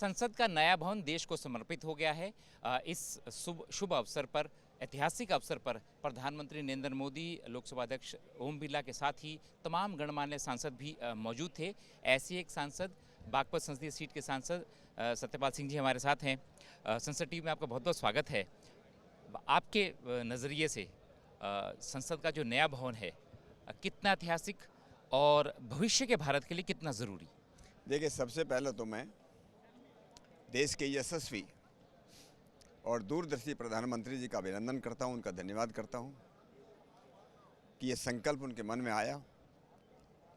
संसद का नया भवन देश को समर्पित हो गया है। इस शुभ अवसर पर, ऐतिहासिक अवसर पर प्रधानमंत्री नरेंद्र मोदी, लोकसभा अध्यक्ष ओम बिरला के साथ ही तमाम गणमान्य सांसद भी मौजूद थे। ऐसे एक सांसद, बागपत संसदीय सीट के सांसद सत्यपाल सिंह जी हमारे साथ हैं। संसद टीवी में आपका बहुत बहुत स्वागत है। आपके नज़रिए से संसद का जो नया भवन है कितना ऐतिहासिक और भविष्य के भारत के लिए कितना ज़रूरी? देखिए, सबसे पहले तो मैं देश के यशस्वी और दूरदर्शी प्रधानमंत्री जी का अभिनंदन करता हूं, उनका धन्यवाद करता हूं कि ये संकल्प उनके मन में आया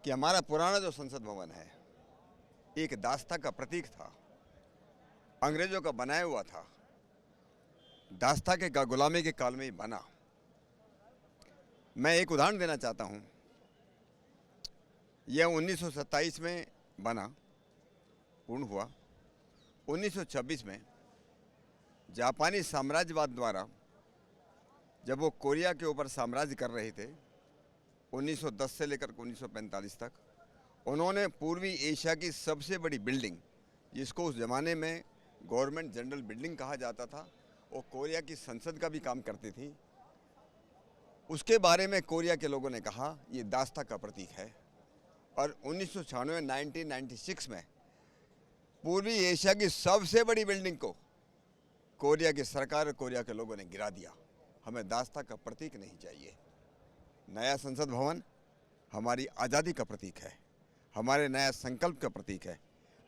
कि हमारा पुराना जो संसद भवन है एक दास्ता का प्रतीक था, अंग्रेजों का बनाया हुआ था, दास्ता के गुलामी के काल में ही बना। मैं एक उदाहरण देना चाहता हूं। यह 1927 में बना, पूर्ण हुआ। 1926 में जापानी साम्राज्यवाद द्वारा जब वो कोरिया के ऊपर साम्राज्य कर रहे थे 1910 से लेकर 1945 तक, उन्होंने पूर्वी एशिया की सबसे बड़ी बिल्डिंग, जिसको उस ज़माने में गवर्नमेंट जनरल बिल्डिंग कहा जाता था, वो कोरिया की संसद का भी काम करती थी। उसके बारे में कोरिया के लोगों ने कहा ये दास्ता का प्रतीक है। और 1996 में पूर्वी एशिया की सबसे बड़ी बिल्डिंग को कोरिया की सरकार और कोरिया के लोगों ने गिरा दिया। हमें दास्ता का प्रतीक नहीं चाहिए। नया संसद भवन हमारी आज़ादी का प्रतीक है, हमारे नया संकल्प का प्रतीक है,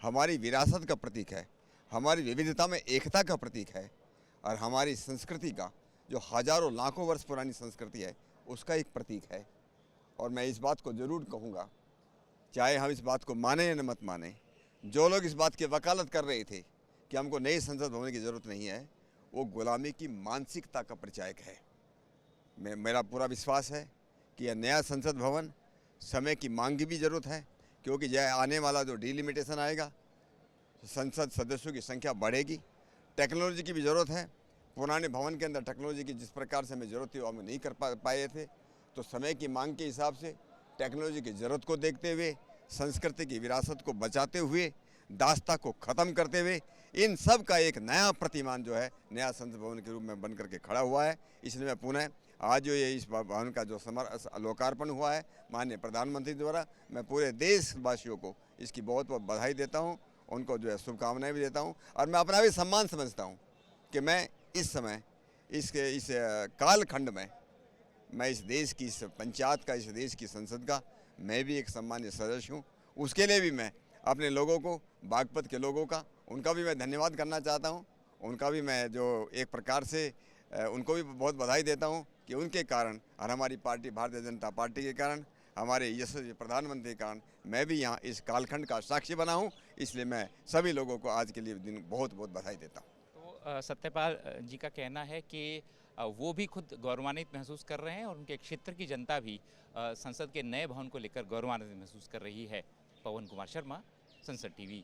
हमारी विरासत का प्रतीक है, हमारी विविधता में एकता का प्रतीक है और हमारी संस्कृति का, जो हजारों लाखों वर्ष पुरानी संस्कृति है, उसका एक प्रतीक है। और मैं इस बात को ज़रूर कहूँगा, चाहे हम इस बात को माने या न मत माने, जो लोग इस बात की वकालत कर रहे थे कि हमको नए संसद भवन की ज़रूरत नहीं है, वो गुलामी की मानसिकता का परिचायक है। मेरा पूरा विश्वास है कि यह नया संसद भवन समय की मांग की भी ज़रूरत है, क्योंकि यह आने वाला जो डिलिमिटेशन आएगा, संसद सदस्यों की संख्या बढ़ेगी, टेक्नोलॉजी की भी ज़रूरत है। पुराने भवन के अंदर टेक्नोलॉजी की जिस प्रकार से हमें ज़रूरत थी वो हम नहीं कर पाए थे, तो समय की मांग के हिसाब से टेक्नोलॉजी की ज़रूरत को देखते हुए, संस्कृति की विरासत को बचाते हुए, दास्ता को ख़त्म करते हुए, इन सब का एक नया प्रतिमान जो है नया संसद भवन के रूप में बन करके खड़ा हुआ है। इसलिए मैं पुनः आज जो ये इस भवन का जो लोकार्पण हुआ है माननीय प्रधानमंत्री द्वारा, मैं पूरे देशवासियों को इसकी बहुत बहुत बधाई देता हूँ, उनको जो है शुभकामनाएँ भी देता हूँ। और मैं अपना भी सम्मान समझता हूँ कि मैं इस समय इस कालखंड में मैं इस देश की, इस पंचायत का, इस देश की संसद का मैं भी एक सम्मानित सदस्य हूँ। उसके लिए भी मैं अपने लोगों को, बागपत के लोगों का, उनका भी मैं धन्यवाद करना चाहता हूँ। उनका भी मैं जो एक प्रकार से उनको भी बहुत बधाई देता हूँ कि उनके कारण और हमारी पार्टी भारतीय जनता पार्टी के कारण, हमारे यशस्वी प्रधानमंत्री के कारण मैं भी यहाँ इस कालखंड का साक्षी बना हूँ। इसलिए मैं सभी लोगों को आज के लिए दिन बहुत बहुत बधाई देता हूँ। तो सत्यपाल जी का कहना है कि वो भी खुद गौरवान्वित महसूस कर रहे हैं और उनके क्षेत्र की जनता भी संसद के नए भवन को लेकर गौरवान्वित महसूस कर रही है। पवन कुमार शर्मा, संसद टीवी।